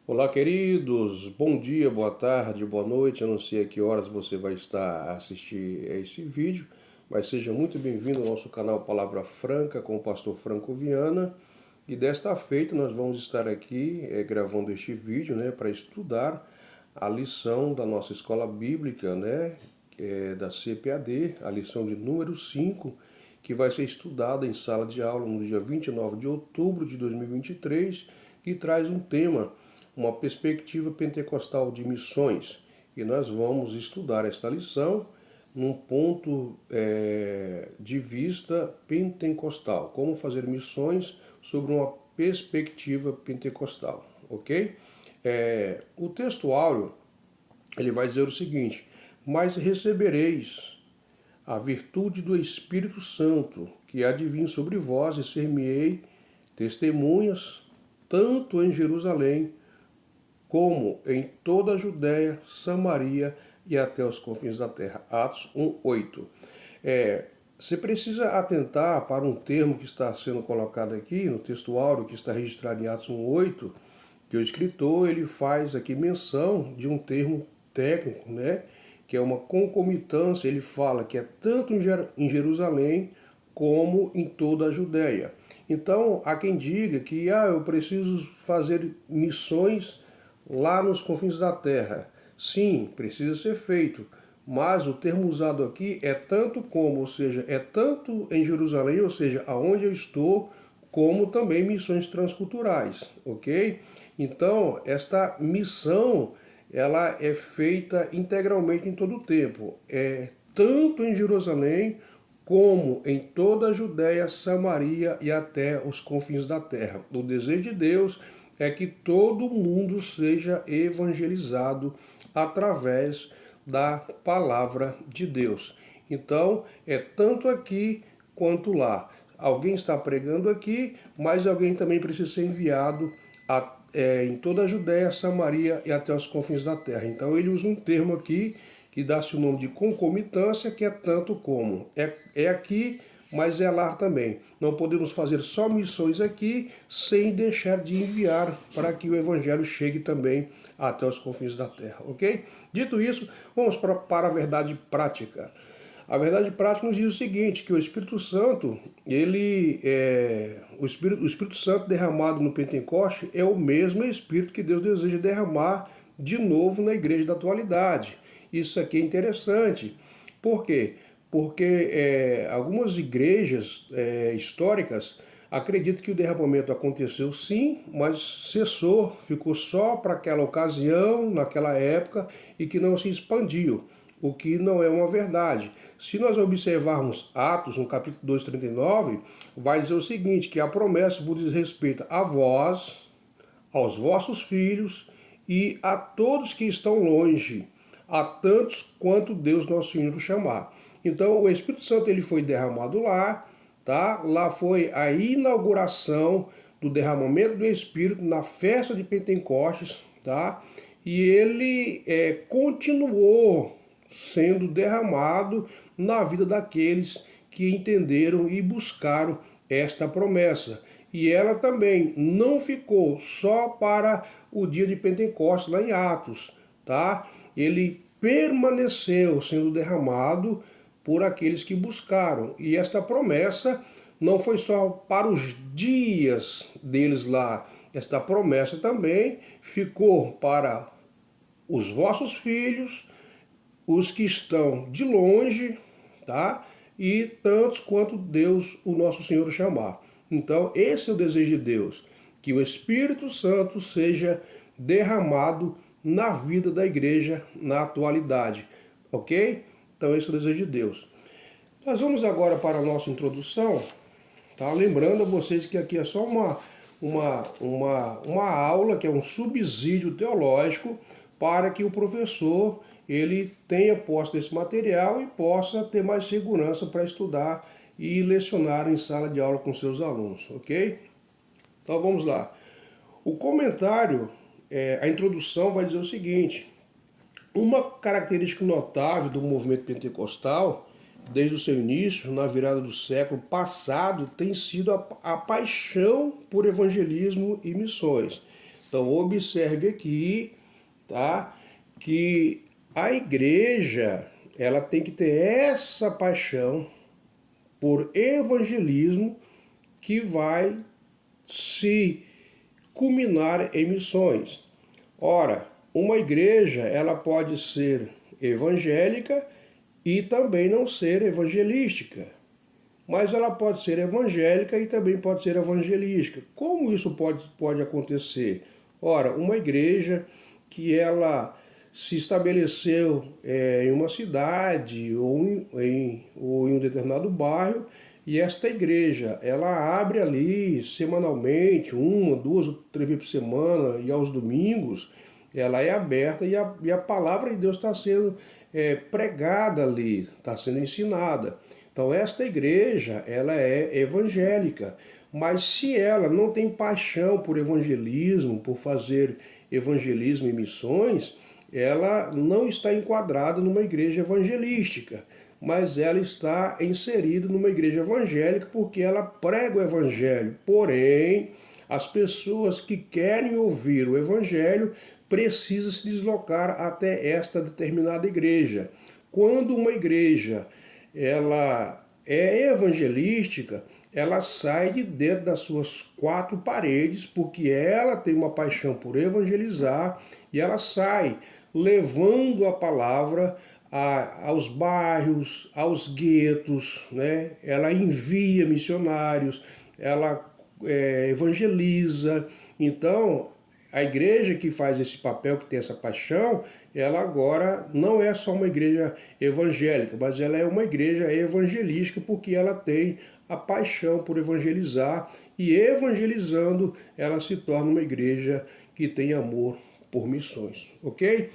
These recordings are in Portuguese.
Olá, queridos. Bom dia, boa tarde, boa noite. Eu não sei a que horas você vai estar a assistir a esse vídeo, mas seja muito bem-vindo ao nosso canal Palavra Franca com o pastor Franco Viana. E desta feita nós vamos estar aqui gravando este vídeo, para estudar a lição da nossa escola bíblica, da CPAD, a lição de número 5, que vai ser estudada em sala de aula no dia 29 de outubro de 2023, que traz um tema, uma perspectiva pentecostal de missões. E nós vamos estudar esta lição num ponto de vista pentecostal, como fazer missões sobre uma perspectiva pentecostal, ok? O texto áureo, ele vai dizer o seguinte: mas recebereis a virtude do Espírito Santo, que há de vir sobre vós, e ser-me-ei testemunhas, tanto em Jerusalém, como em toda a Judéia, Samaria e até os confins da terra. Atos 1:8. Você precisa atentar para um termo que está sendo colocado aqui no texto áureo, que está registrado em Atos 1:8, que o escritor ele faz aqui menção de um termo técnico, que é uma concomitância. Ele fala que é tanto em Jerusalém como em toda a Judéia. Então, há quem diga que eu preciso fazer missões lá nos confins da terra. Sim, precisa ser feito, mas o termo usado aqui é tanto como, ou seja, é tanto em Jerusalém, ou seja, aonde eu estou, como também missões transculturais, ok? Então, esta missão, ela é feita integralmente em todo o tempo. É tanto em Jerusalém, como em toda a Judéia, Samaria e até os confins da terra. O desejo de Deus é que todo mundo seja evangelizado através da palavra de Deus. Então, é tanto aqui quanto lá. Alguém está pregando aqui, mas alguém também precisa ser enviado em toda a Judéia, Samaria e até os confins da terra. Então, ele usa um termo aqui que dá-se o nome de concomitância, que é tanto como. É aqui, mas é lá também. Não podemos fazer só missões aqui sem deixar de enviar para que o evangelho chegue também até os confins da terra, ok? Dito isso, vamos para a verdade prática. A verdade prática nos diz o seguinte, que o Espírito Santo, o Espírito Santo derramado no Pentecoste é o mesmo Espírito que Deus deseja derramar de novo na igreja da atualidade. Isso aqui é interessante. Por quê? Porque algumas igrejas históricas acreditam que o derramamento aconteceu sim, mas cessou, ficou só para aquela ocasião, naquela época, e que não se expandiu, o que não é uma verdade. Se nós observarmos Atos, no capítulo 2:39, vai dizer o seguinte, que a promessa vos diz respeito a vós, aos vossos filhos e a todos que estão longe, a tantos quanto Deus nosso Senhor chamar. Então o Espírito Santo ele foi derramado lá, tá? Lá foi a inauguração do derramamento do Espírito na festa de Pentecostes, tá? E ele continuou sendo derramado na vida daqueles que entenderam e buscaram esta promessa. E ela também não ficou só para o dia de Pentecostes lá em Atos, tá? Ele permaneceu sendo derramado por aqueles que buscaram. E esta promessa não foi só para os dias deles lá. Esta promessa também ficou para os vossos filhos, os que estão de longe, tá? E tantos quanto Deus, o nosso Senhor, chamar. Então, esse é o desejo de Deus, que o Espírito Santo seja derramado na vida da igreja na atualidade, ok? Então, esse é o desejo de Deus. Nós vamos agora para a nossa introdução, tá? Lembrando a vocês que aqui é só uma aula, que é um subsídio teológico, para que o professor ele tenha posse desse material e possa ter mais segurança para estudar e lecionar em sala de aula com seus alunos, ok? Então vamos lá. O comentário, a introdução vai dizer o seguinte: uma característica notável do movimento pentecostal, desde o seu início, na virada do século passado, tem sido a paixão por evangelismo e missões. Então observe aqui, tá, que a igreja, ela tem que ter essa paixão por evangelismo que vai se culminar em missões. Ora, uma igreja, ela pode ser evangélica e também não ser evangelística. Mas ela pode ser evangélica e também pode ser evangelística. Como isso pode acontecer? Ora, uma igreja que ela se estabeleceu em uma cidade ou em um determinado bairro, e esta igreja, ela abre ali semanalmente, 1, 2 ou 3 vezes por semana, e aos domingos, ela é aberta e a palavra de Deus está sendo pregada ali, está sendo ensinada. Então esta igreja, ela é evangélica, mas se ela não tem paixão por evangelismo, por fazer evangelismo e missões, ela não está enquadrada numa igreja evangelística, mas ela está inserida numa igreja evangélica porque ela prega o evangelho. Porém, as pessoas que querem ouvir o evangelho precisam se deslocar até esta determinada igreja. Quando uma igreja ela é evangelística, ela sai de dentro das suas 4 paredes, porque ela tem uma paixão por evangelizar, e ela sai levando a palavra aos bairros, aos guetos, né? Ela envia missionários, ela evangeliza. Então, a igreja que faz esse papel, que tem essa paixão, ela agora não é só uma igreja evangélica, mas ela é uma igreja evangelística porque ela tem a paixão por evangelizar, e evangelizando ela se torna uma igreja que tem amor por missões, ok?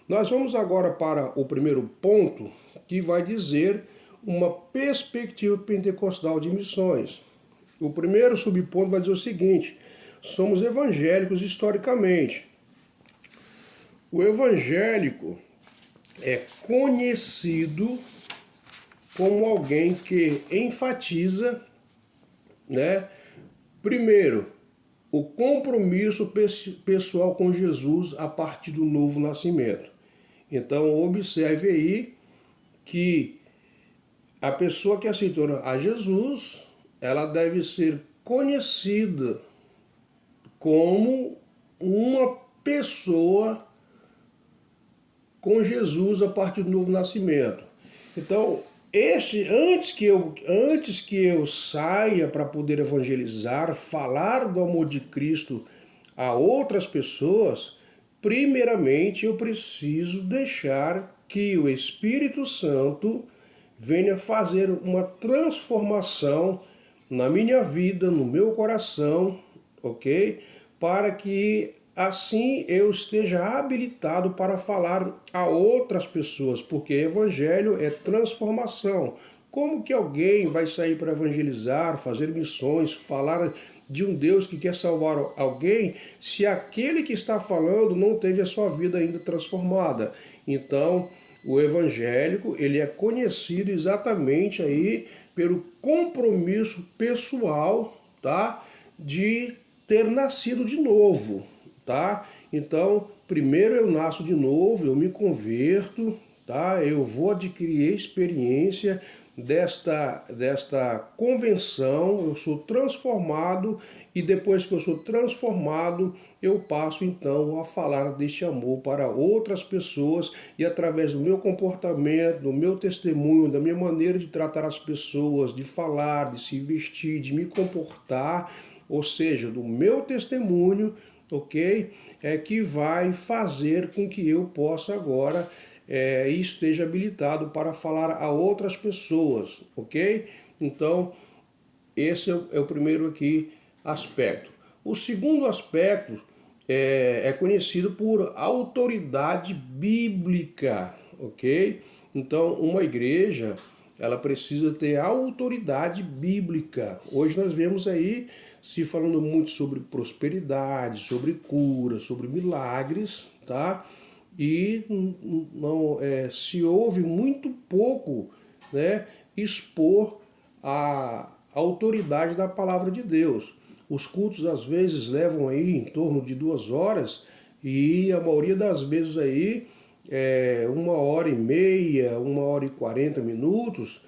Nós vamos agora para o primeiro ponto, que vai dizer uma perspectiva pentecostal de missões. O primeiro subponto vai dizer o seguinte: somos evangélicos historicamente. O evangélico é conhecido como alguém que enfatiza, né, primeiro, o compromisso pessoal com Jesus a partir do novo nascimento. Então, observe aí que a pessoa que aceitou a Jesus, ela deve ser conhecida como uma pessoa com Jesus a partir do novo nascimento. Então, antes que eu saia para poder evangelizar, falar do amor de Cristo a outras pessoas, primeiramente eu preciso deixar que o Espírito Santo venha fazer uma transformação na minha vida, no meu coração, ok? Para que assim eu esteja habilitado para falar a outras pessoas, porque evangelho é transformação. Como que alguém vai sair para evangelizar, fazer missões, falar de um Deus que quer salvar alguém, se aquele que está falando não teve a sua vida ainda transformada? Então, o evangélico, ele é conhecido exatamente aí pelo compromisso pessoal, tá, de ter nascido de novo, tá? Então, primeiro eu nasço de novo, eu me converto, tá? Eu vou adquirir experiência desta convenção, eu sou transformado, e depois que eu sou transformado, eu passo então a falar deste amor para outras pessoas, e através do meu comportamento, do meu testemunho, da minha maneira de tratar as pessoas, de falar, de se vestir, de me comportar, ou seja, do meu testemunho, ok? É que vai fazer com que eu possa agora e esteja habilitado para falar a outras pessoas, ok? Então, esse é o primeiro aqui aspecto. O segundo aspecto é conhecido por autoridade bíblica, ok? Então, uma igreja, ela precisa ter autoridade bíblica. Hoje nós vemos aí se falando muito sobre prosperidade, sobre cura, sobre milagres, tá? E não se ouve muito pouco, né, expor a autoridade da palavra de Deus. Os cultos às vezes levam aí em torno de 2 horas e a maioria das vezes aí 1h30, 1h40,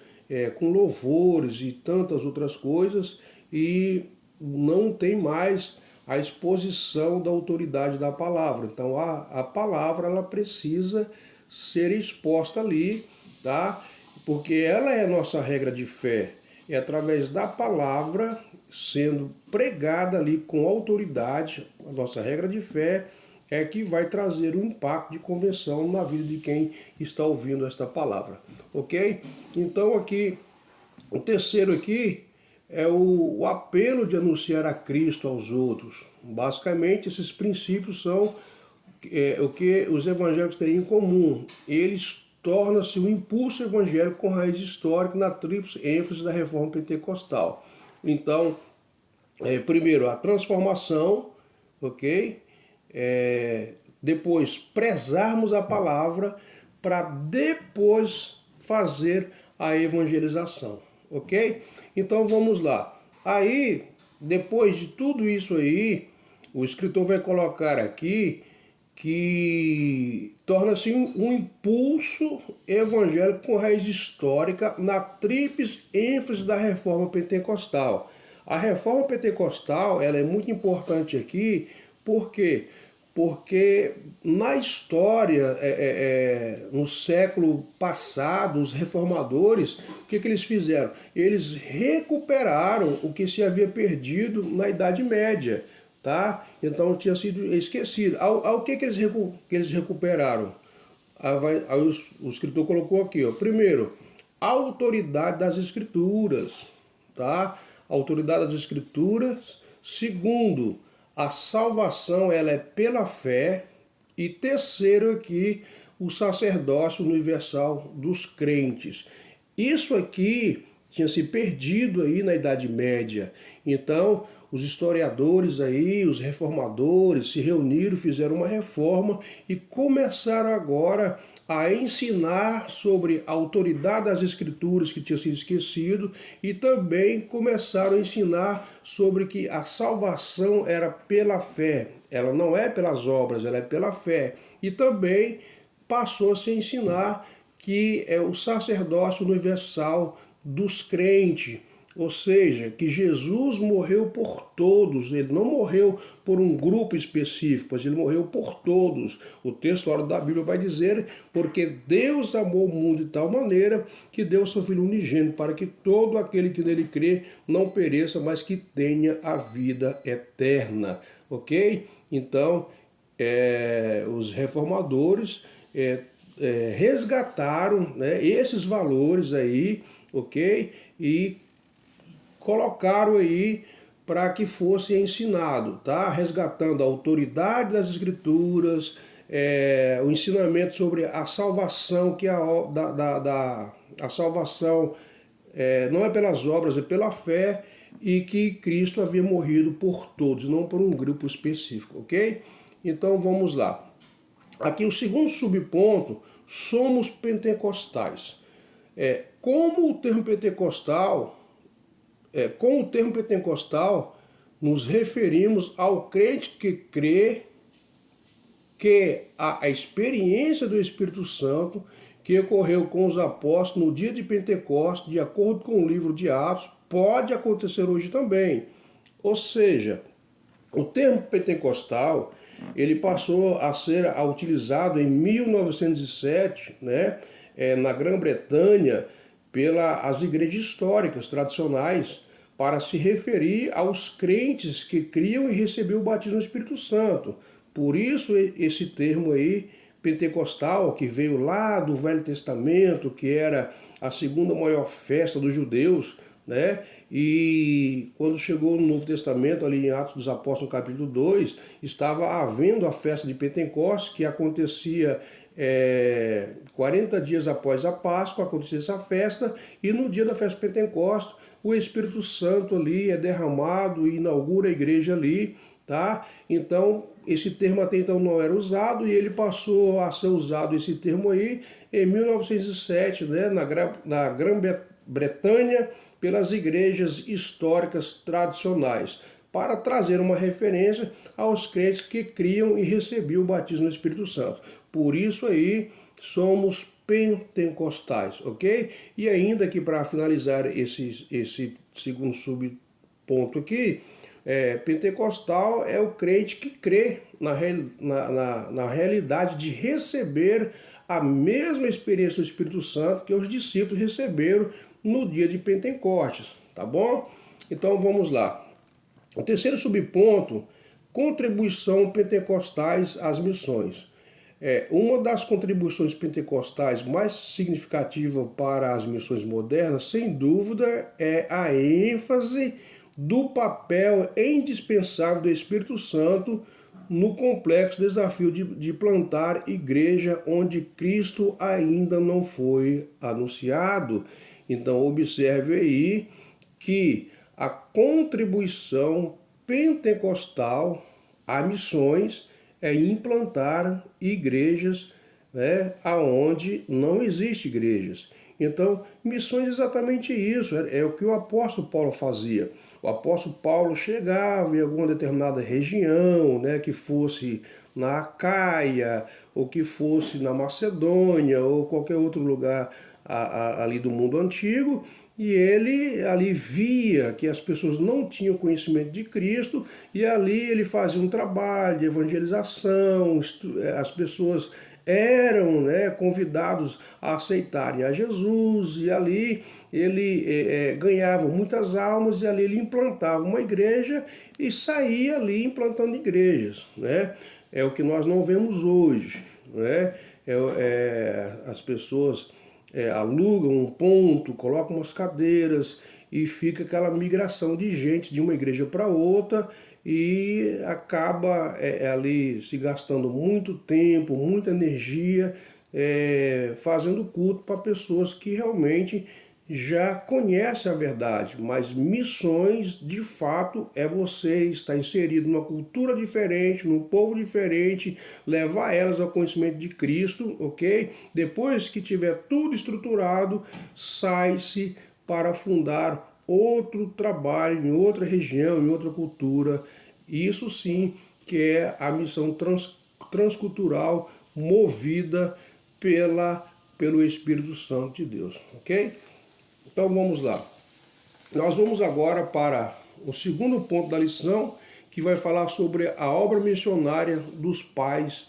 com louvores e tantas outras coisas, e não tem mais a exposição da autoridade da palavra. Então a palavra ela precisa ser exposta ali, tá? Porque ela é a nossa regra de fé. É através da palavra sendo pregada ali com autoridade, a nossa regra de fé é que vai trazer um impacto de conversão na vida de quem está ouvindo esta palavra, ok? Então aqui, o terceiro aqui é o apelo de anunciar a Cristo aos outros. Basicamente, esses princípios são o que os evangélicos têm em comum. Eles tornam-se um impulso evangélico com raiz histórica na tríplice ênfase da reforma pentecostal. Então, primeiro, a transformação, ok? Depois, prezarmos a palavra para depois fazer a evangelização, ok? Então, vamos lá. Aí, depois de tudo isso aí, o escritor vai colocar aqui que torna-se um impulso evangélico com raiz histórica na tríplice ênfase da reforma pentecostal. A reforma pentecostal ela é muito importante aqui, por quê? Porque na história, no século passado, os reformadores, o que eles fizeram? Eles recuperaram o que se havia perdido na Idade Média. Tá? Então tinha sido esquecido. Ao que eles recuperaram? Aí o escritor colocou aqui, ó. Primeiro, a autoridade das escrituras, tá? A autoridade das escrituras. Segundo, a salvação ela é pela fé. E terceiro aqui, o sacerdócio universal dos crentes. Isso aqui tinha se perdido aí na Idade Média. Então, os historiadores aí, os reformadores se reuniram, fizeram uma reforma e começaram agora a ensinar sobre a autoridade das escrituras que tinha sido esquecido, e também começaram a ensinar sobre que a salvação era pela fé. Ela não é pelas obras, ela é pela fé. E também passou-se a ensinar que é o sacerdócio universal dos crentes, ou seja, que Jesus morreu por todos, ele não morreu por um grupo específico, mas ele morreu por todos. O texto da Bíblia vai dizer, porque Deus amou o mundo de tal maneira que deu seu Filho unigênito para que todo aquele que nele crê não pereça, mas que tenha a vida eterna, ok? Então, os reformadores resgataram, né, esses valores aí, ok? E colocaram aí para que fosse ensinado, tá? Resgatando a autoridade das escrituras, o ensinamento sobre a salvação, que a salvação não é pelas obras, é pela fé, e que Cristo havia morrido por todos, não por um grupo específico, ok? Então vamos lá. Aqui o segundo subponto, somos pentecostais. Com o termo pentecostal, nos referimos ao crente que crê que a experiência do Espírito Santo que ocorreu com os apóstolos no dia de Pentecostes, de acordo com o livro de Atos, pode acontecer hoje também. Ou seja, o termo pentecostal ele passou a ser utilizado em 1907, né, na Grã-Bretanha, pelas igrejas históricas tradicionais, para se referir aos crentes que criam e receberam o batismo do Espírito Santo. Por isso esse termo aí, pentecostal, que veio lá do Velho Testamento, que era a segunda maior festa dos judeus, né? E quando chegou no Novo Testamento, ali em Atos dos Apóstolos, capítulo 2, estava havendo a festa de Pentecostes, que acontecia 40 dias após a Páscoa, acontecia essa festa, e no dia da festa de Pentecostes, o Espírito Santo ali é derramado e inaugura a igreja ali, tá? Então, esse termo até então não era usado, e ele passou a ser usado, esse termo aí, em 1907, né, na Grã-Bretanha, pelas igrejas históricas tradicionais. para trazer uma referência aos crentes que criam e recebiam o batismo no Espírito Santo. Por isso aí somos pentecostais, ok? E ainda que para finalizar esse segundo subponto aqui, pentecostal é o crente que crê na realidade de receber a mesma experiência do Espírito Santo que os discípulos receberam no dia de Pentecostes, tá bom? Então vamos lá. O terceiro subponto, contribuição pentecostais às missões. Uma das contribuições pentecostais mais significativas para as missões modernas, sem dúvida, é a ênfase do papel indispensável do Espírito Santo no complexo desafio de plantar igreja onde Cristo ainda não foi anunciado. Então observe aí que a contribuição pentecostal a missões é implantar igrejas, né, aonde não existe igrejas. Então, missões é exatamente isso, é o que o apóstolo Paulo fazia. O apóstolo Paulo chegava em alguma determinada região, né, que fosse na Acaia, ou que fosse na Macedônia, ou qualquer outro lugar ali do mundo antigo, e ele ali via que as pessoas não tinham conhecimento de Cristo, e ali ele fazia um trabalho de evangelização, as pessoas eram, né, convidados a aceitarem a Jesus, e ali ele ganhava muitas almas, e ali ele implantava uma igreja e saía ali implantando igrejas, né? É o que nós não vemos hoje, né? As pessoas alugam um ponto, colocam umas cadeiras e fica aquela migração de gente de uma igreja para outra, e acaba ali se gastando muito tempo, muita energia, fazendo culto para pessoas que realmente já conhecem a verdade. Mas missões, de fato, é você estar inserido numa cultura diferente, num povo diferente, levar elas ao conhecimento de Cristo, ok? Depois que tiver tudo estruturado, sai-se para fundar outro trabalho em outra região, em outra cultura. Isso sim que é a missão transcultural movida pelo Espírito Santo de Deus, ok? Então vamos lá. Nós vamos agora para o segundo ponto da lição, que vai falar sobre a obra missionária dos pais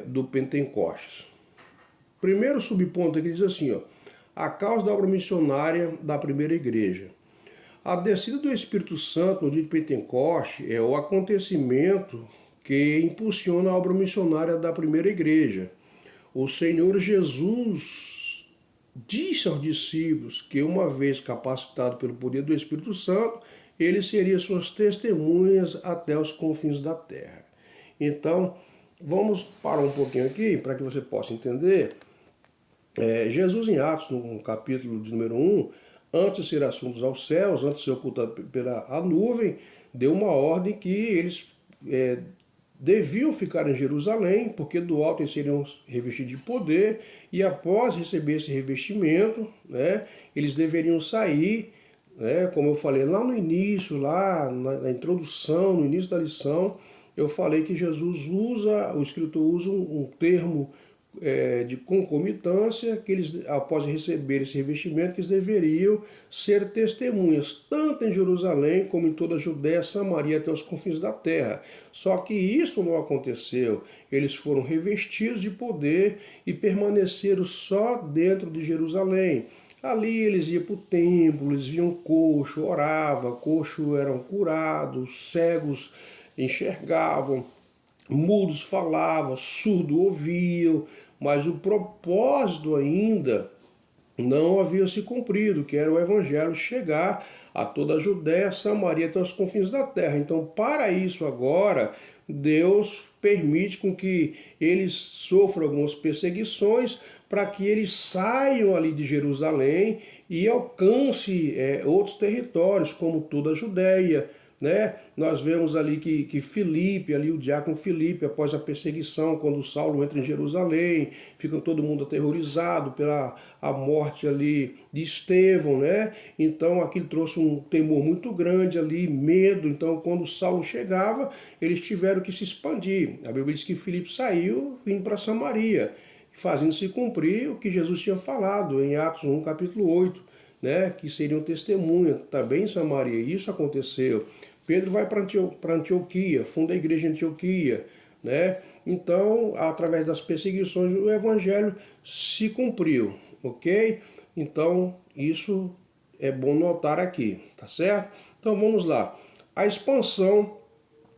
do Pentecostes. Primeiro subponto aqui diz assim, ó, a causa da obra missionária da primeira igreja. A descida do Espírito Santo no dia de Pentecoste é o acontecimento que impulsiona a obra missionária da primeira igreja. O Senhor Jesus disse aos discípulos que, uma vez capacitado pelo poder do Espírito Santo, ele seria suas testemunhas até os confins da terra. Então, vamos parar um pouquinho aqui para que você possa entender. Jesus em Atos, no capítulo de número 1, antes de ser assuntos aos céus, antes de ser ocultado pela nuvem, deu uma ordem que eles deviam ficar em Jerusalém, porque do alto eles seriam revestidos de poder, e após receber esse revestimento, né, eles deveriam sair, né, como eu falei lá no início, lá na introdução, no início da lição, eu falei que Jesus usa, o escritor usa um termo de concomitância, que eles, após receber esse revestimento, que eles deveriam ser testemunhas, tanto em Jerusalém como em toda a Judéia, Samaria, até os confins da terra. Só que isso não aconteceu. Eles foram revestidos de poder e permaneceram só dentro de Jerusalém. Ali eles iam para o templo, eles viam coxo, oravam, coxo eram curados, cegos enxergavam, mudos falavam, surdos ouviam, mas o propósito ainda não havia se cumprido, que era o evangelho chegar a toda a Judéia, Samaria, até os confins da terra. Então, para isso agora, Deus permite com que eles sofram algumas perseguições, para que eles saiam ali de Jerusalém e alcancem outros territórios, como toda a Judéia, né? Nós vemos ali que Filipe, ali o diácono Filipe, após a perseguição, quando Saulo entra em Jerusalém, fica todo mundo aterrorizado pela a morte ali de Estevão, né? Então aquilo trouxe um temor muito grande ali, medo. Então quando Saulo chegava, eles tiveram que se expandir. A Bíblia diz que Filipe saiu vindo para Samaria, fazendo-se cumprir o que Jesus tinha falado em Atos 1, capítulo 8, né, que seriam testemunha também em Samaria. Isso aconteceu. Pedro vai para Antioquia, funda a igreja em Antioquia, né? Então, através das perseguições, o evangelho se cumpriu, ok? Então, isso é bom notar aqui, tá certo? Então, vamos lá. A expansão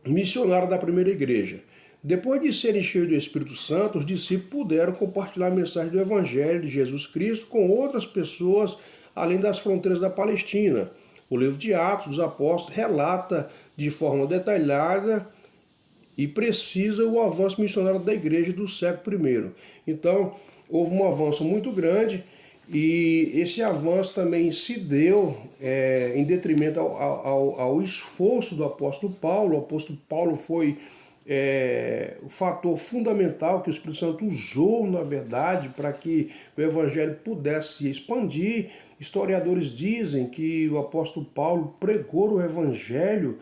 missionária da primeira igreja. Depois de serem cheios do Espírito Santo, os discípulos puderam compartilhar a mensagem do Evangelho de Jesus Cristo com outras pessoas além das fronteiras da Palestina. O livro de Atos dos Apóstolos relata de forma detalhada e precisa o avanço missionário da igreja do século I. Então, houve um avanço muito grande e esse avanço também se deu em detrimento ao esforço do apóstolo Paulo. O apóstolo Paulo foi o fator fundamental que o Espírito Santo usou, na verdade, para que o evangelho pudesse se expandir. Historiadores dizem que o apóstolo Paulo pregou o evangelho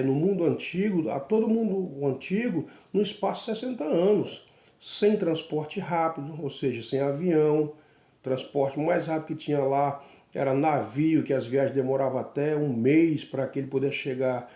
no mundo antigo, a todo mundo antigo, no espaço de 60 anos, sem transporte rápido, ou seja, sem avião. O transporte mais rápido que tinha lá era navio, que as viagens demoravam até um mês para que ele pudesse chegar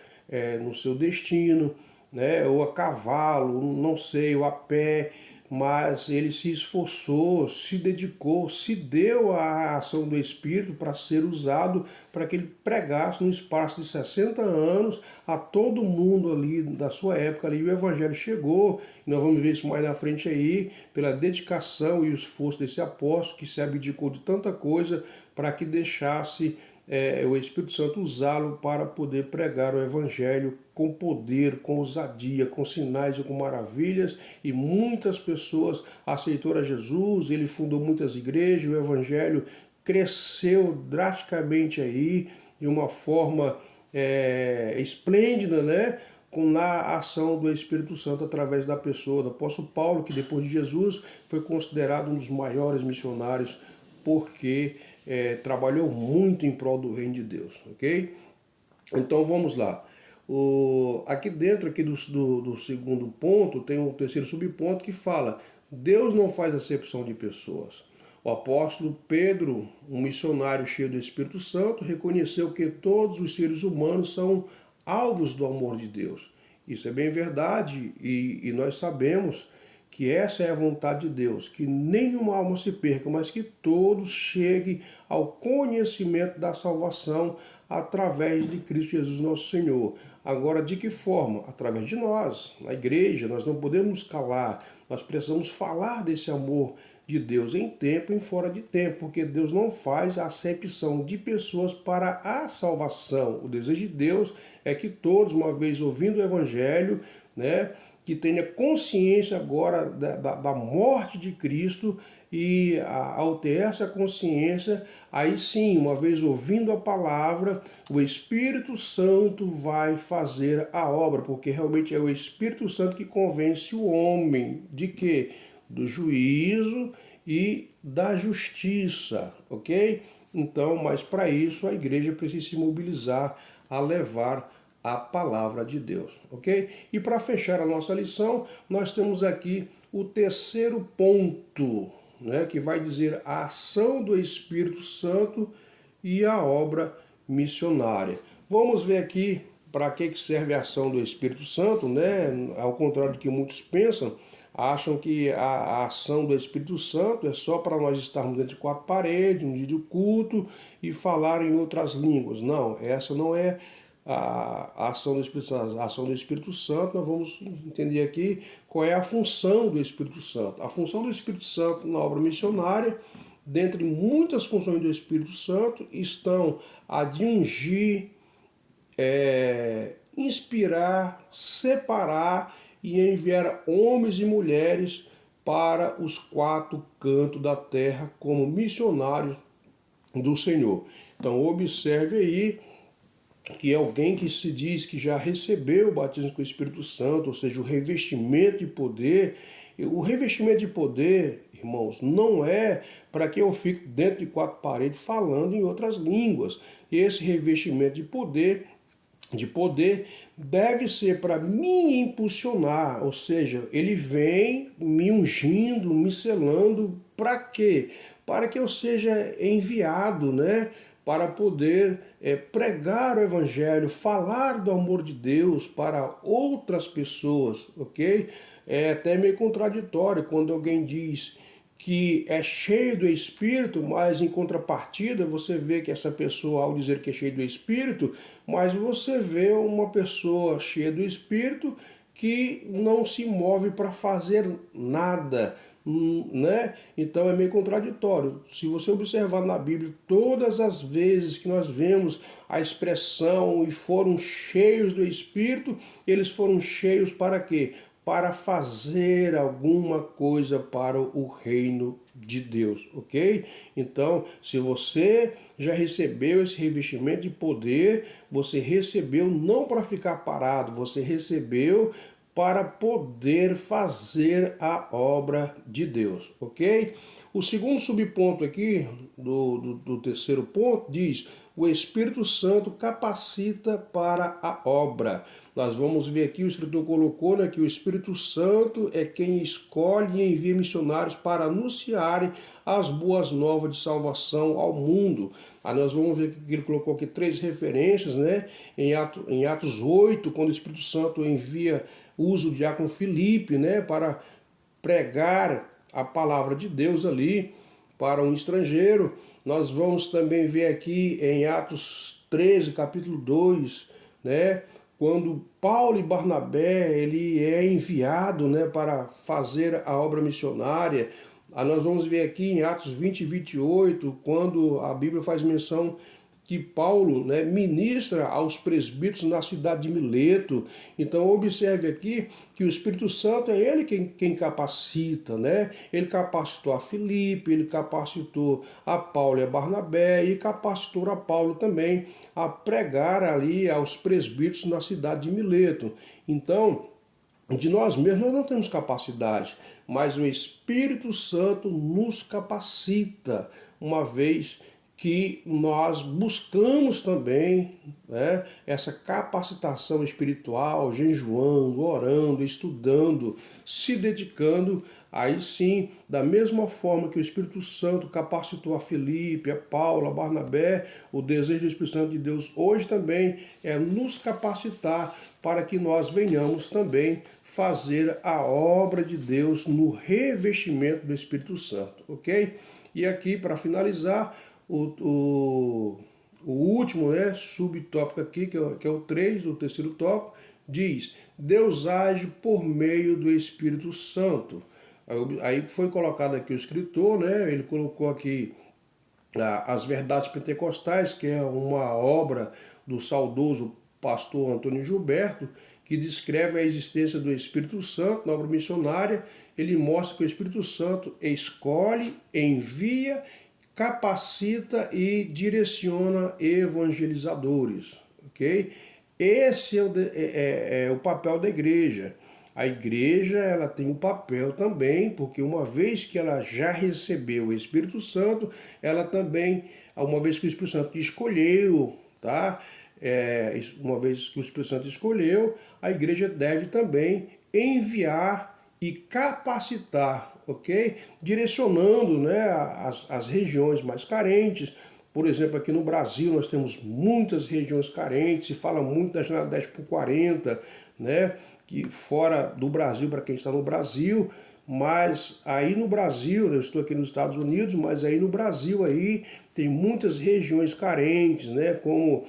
no seu destino, né? Ou a cavalo, não sei, ou a pé, mas ele se esforçou, se dedicou, se deu à ação do Espírito para ser usado para que ele pregasse no espaço de 60 anos a todo mundo ali da sua época ali. O Evangelho chegou, e nós vamos ver isso mais na frente aí, pela dedicação e o esforço desse apóstolo que se abdicou de tanta coisa para que deixasse o Espírito Santo usá-lo para poder pregar o Evangelho com poder, com ousadia, com sinais e com maravilhas, e muitas pessoas aceitaram a Jesus. Ele fundou muitas igrejas, o Evangelho cresceu drasticamente aí, de uma forma esplêndida, né? Na ação do Espírito Santo através da pessoa do apóstolo Paulo, que depois de Jesus foi considerado um dos maiores missionários, porque trabalhou muito em prol do reino de Deus, ok? Então vamos lá. Aqui dentro aqui do segundo ponto tem um terceiro subponto que fala: Deus não faz acepção de pessoas. O apóstolo Pedro, um missionário cheio do Espírito Santo, reconheceu que todos os seres humanos são alvos do amor de Deus. Isso é bem verdade, e nós sabemos que essa é a vontade de Deus, que nenhuma alma se perca, mas que todos cheguem ao conhecimento da salvação através de Cristo Jesus nosso Senhor. Agora, de que forma? Através de nós, na igreja. Nós não podemos nos calar, nós precisamos falar desse amor de Deus em tempo e em fora de tempo, porque Deus não faz acepção de pessoas para a salvação. O desejo de Deus é que todos, uma vez ouvindo o Evangelho, né, que tenha consciência agora da morte de Cristo, e ao ter essa consciência, aí sim, uma vez ouvindo a palavra, o Espírito Santo vai fazer a obra, porque realmente é o Espírito Santo que convence o homem de quê? Do juízo e da justiça, ok? Então, mas para isso a igreja precisa se mobilizar a levar a palavra de Deus, ok? E para fechar a nossa lição, nós temos aqui o terceiro ponto, né, que vai dizer a ação do Espírito Santo e a obra missionária. Vamos ver aqui para que serve a ação do Espírito Santo, né? Ao contrário do que muitos pensam, acham que a ação do Espírito Santo é só para nós estarmos dentro de quatro paredes, um dia de culto e falar em outras línguas. Não, essa não é a ação do Espírito Santo. A ação do Espírito Santo, nós vamos entender aqui qual é a função do Espírito Santo. A função do Espírito Santo na obra missionária, dentre muitas funções do Espírito Santo, estão a de ungir, inspirar, separar e enviar homens e mulheres para os quatro cantos da terra como missionários do Senhor. Então observe aí que é alguém que se diz que já recebeu o batismo com o Espírito Santo, ou seja, o revestimento de poder. O revestimento de poder, irmãos, não é para que eu fique dentro de quatro paredes falando em outras línguas. Esse revestimento de poder deve ser para me impulsionar, ou seja, ele vem me ungindo, me selando, para quê? Para que eu seja enviado, né? Para poder pregar o Evangelho, falar do amor de Deus para outras pessoas, ok? É até meio contraditório quando alguém diz que é cheio do Espírito, mas em contrapartida você vê que essa pessoa, ao dizer que é cheio do Espírito, mas você vê uma pessoa cheia do Espírito que não se move para fazer nada, né? Então é meio contraditório. Se você observar na Bíblia, todas as vezes que nós vemos a expressão e foram cheios do Espírito, eles foram cheios para quê? Para fazer alguma coisa para o reino de Deus, ok? Então, se você já recebeu esse revestimento de poder, você recebeu não para ficar parado, você recebeu para poder fazer a obra de Deus, ok? O segundo subponto aqui, do terceiro ponto, diz: o Espírito Santo capacita para a obra. Nós vamos ver aqui, o escritor colocou, né, que o Espírito Santo é quem escolhe e envia missionários para anunciarem as boas novas de salvação ao mundo. Aí nós vamos ver que ele colocou aqui 3 referências, né? Em Atos 8, quando o Espírito Santo envia, usa o diácono Filipe, né, para pregar a palavra de Deus ali para um estrangeiro. Nós vamos também ver aqui em Atos 13, capítulo 2, né, quando Paulo e Barnabé ele é enviado, né, para fazer a obra missionária. Nós vamos ver aqui em Atos 20 e 28, quando a Bíblia faz menção que Paulo, né, ministra aos presbíteros na cidade de Mileto. Então observe aqui que o Espírito Santo é ele quem capacita, né? Ele capacitou a Filipe, ele capacitou a Paulo e a Barnabé e capacitou a Paulo também a pregar ali aos presbíteros na cidade de Mileto. Então, de nós mesmos nós não temos capacidade, mas o Espírito Santo nos capacita, uma vez que nós buscamos também, né, essa capacitação espiritual, jejuando, orando, estudando, se dedicando. Aí sim, da mesma forma que o Espírito Santo capacitou a Filipe, a Paulo, a Barnabé, o desejo do Espírito Santo de Deus hoje também é nos capacitar para que nós venhamos também fazer a obra de Deus no revestimento do Espírito Santo, ok? E aqui, para finalizar, o último, né, subtópico aqui, que é o 3, o terceiro tópico, diz: Deus age por meio do Espírito Santo. Aí foi colocado aqui o escritor, né, ele colocou aqui as Verdades Pentecostais, que é uma obra do saudoso pastor Antônio Gilberto, que descreve a existência do Espírito Santo na obra missionária. Ele mostra que o Espírito Santo escolhe, envia, capacita e direciona evangelizadores, ok? Esse é o papel da igreja. A igreja ela tem um papel também, porque uma vez que ela já recebeu o Espírito Santo, ela também, uma vez que o Espírito Santo escolheu, tá? Uma vez que o Espírito Santo escolheu, a igreja deve também enviar e capacitar, ok? Direcionando, né, as regiões mais carentes. Por exemplo, aqui no Brasil nós temos muitas regiões carentes, se fala muito da janela 10x40, né, que fora do Brasil, para quem está no Brasil, mas aí no Brasil, eu estou aqui nos Estados Unidos, mas aí no Brasil aí tem muitas regiões carentes, né, como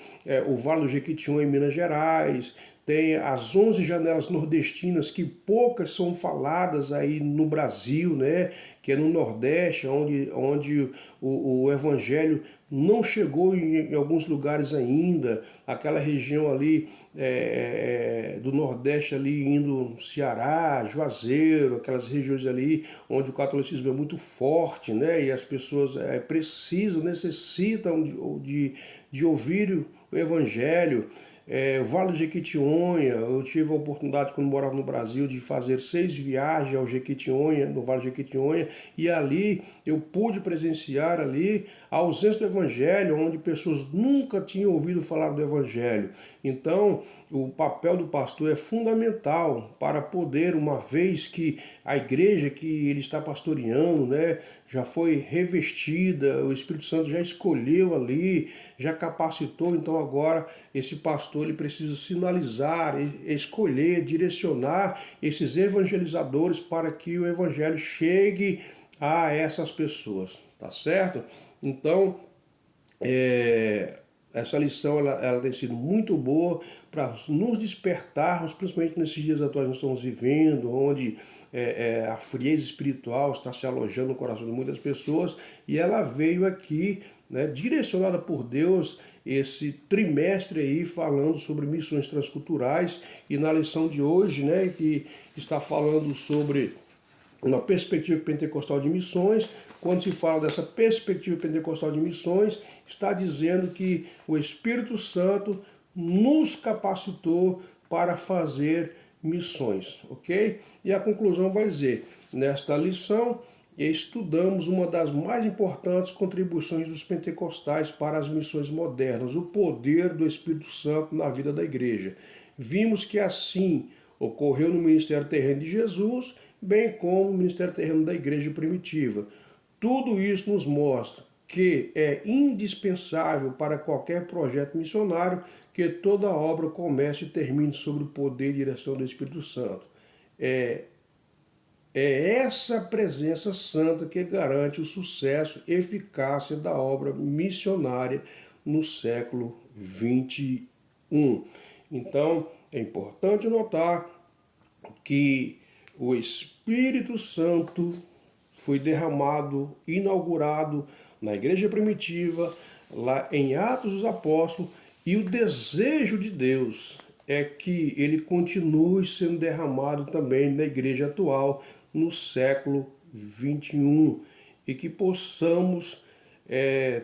o Vale do Jequitinhonha em Minas Gerais, tem as 11 janelas nordestinas, que poucas são faladas aí no Brasil, né? Que é no Nordeste, onde o Evangelho não chegou em alguns lugares ainda. Aquela região ali do Nordeste, ali indo Ceará, Juazeiro, aquelas regiões ali onde o catolicismo é muito forte, né? E as pessoas precisam, necessitam de ouvir o Evangelho. Vale do Jequitinhonha, eu tive a oportunidade, quando morava no Brasil, de fazer 6 viagens ao Jequitinhonha, no Vale do Jequitinhonha, e ali eu pude presenciar ali a ausência do Evangelho, onde pessoas nunca tinham ouvido falar do Evangelho. Então, o papel do pastor é fundamental para poder, uma vez que a igreja que ele está pastoreando, né, já foi revestida, o Espírito Santo já escolheu ali, já capacitou, então agora esse pastor ele precisa sinalizar, escolher, direcionar esses evangelizadores para que o evangelho chegue a essas pessoas, tá certo? Então, essa lição ela tem sido muito boa para nos despertarmos, principalmente nesses dias atuais que nós estamos vivendo, onde a frieza espiritual está se alojando no coração de muitas pessoas, e ela veio aqui, né, direcionada por Deus, esse trimestre aí falando sobre missões transculturais, e na lição de hoje, né, que está falando sobre uma perspectiva pentecostal de missões. Quando se fala dessa perspectiva pentecostal de missões, está dizendo que o Espírito Santo nos capacitou para fazer missões, ok? E a conclusão vai dizer, nesta lição, estudamos uma das mais importantes contribuições dos pentecostais para as missões modernas, o poder do Espírito Santo na vida da igreja. Vimos que assim ocorreu no ministério terreno de Jesus, bem como no ministério terreno da igreja primitiva. Tudo isso nos mostra que é indispensável para qualquer projeto missionário que toda obra comece e termine sobre o poder e direção do Espírito Santo. É essa presença santa que garante o sucesso e eficácia da obra missionária no século XXI. Então, é importante notar que o Espírito Santo foi derramado, inaugurado na igreja primitiva, lá em Atos dos Apóstolos, e o desejo de Deus é que ele continue sendo derramado também na igreja atual, no século XXI, e que possamos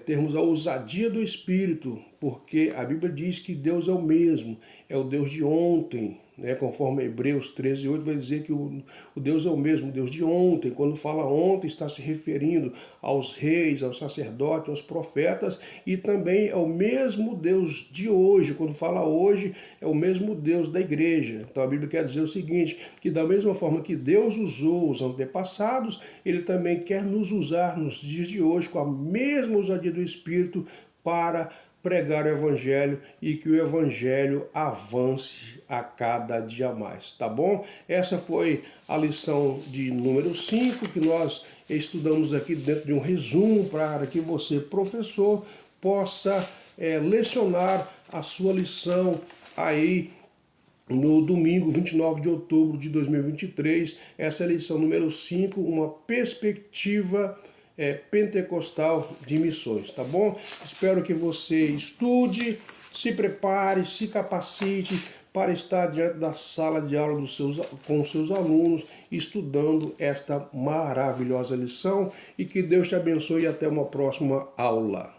termos a ousadia do Espírito, porque a Bíblia diz que Deus é o mesmo, é o Deus de ontem, né? Conforme Hebreus 13:8 vai dizer que o Deus é o mesmo, o Deus de ontem. Quando fala ontem, está se referindo aos reis, aos sacerdotes, aos profetas, e também é o mesmo Deus de hoje. Quando fala hoje, é o mesmo Deus da igreja. Então a Bíblia quer dizer o seguinte, que da mesma forma que Deus usou os antepassados, ele também quer nos usar nos dias de hoje com a mesma ousadia do Espírito para pregar o Evangelho e que o Evangelho avance a cada dia mais, tá bom? Essa foi a lição de número 5 que nós estudamos aqui dentro de um resumo para que você, professor, possa lecionar a sua lição aí no domingo 29 de outubro de 2023. Essa é a lição número 5, uma perspectiva pentecostal de missões, tá bom? Espero que você estude, se prepare, se capacite para estar diante da sala de aula com os seus alunos, estudando esta maravilhosa lição, e que Deus te abençoe e até uma próxima aula.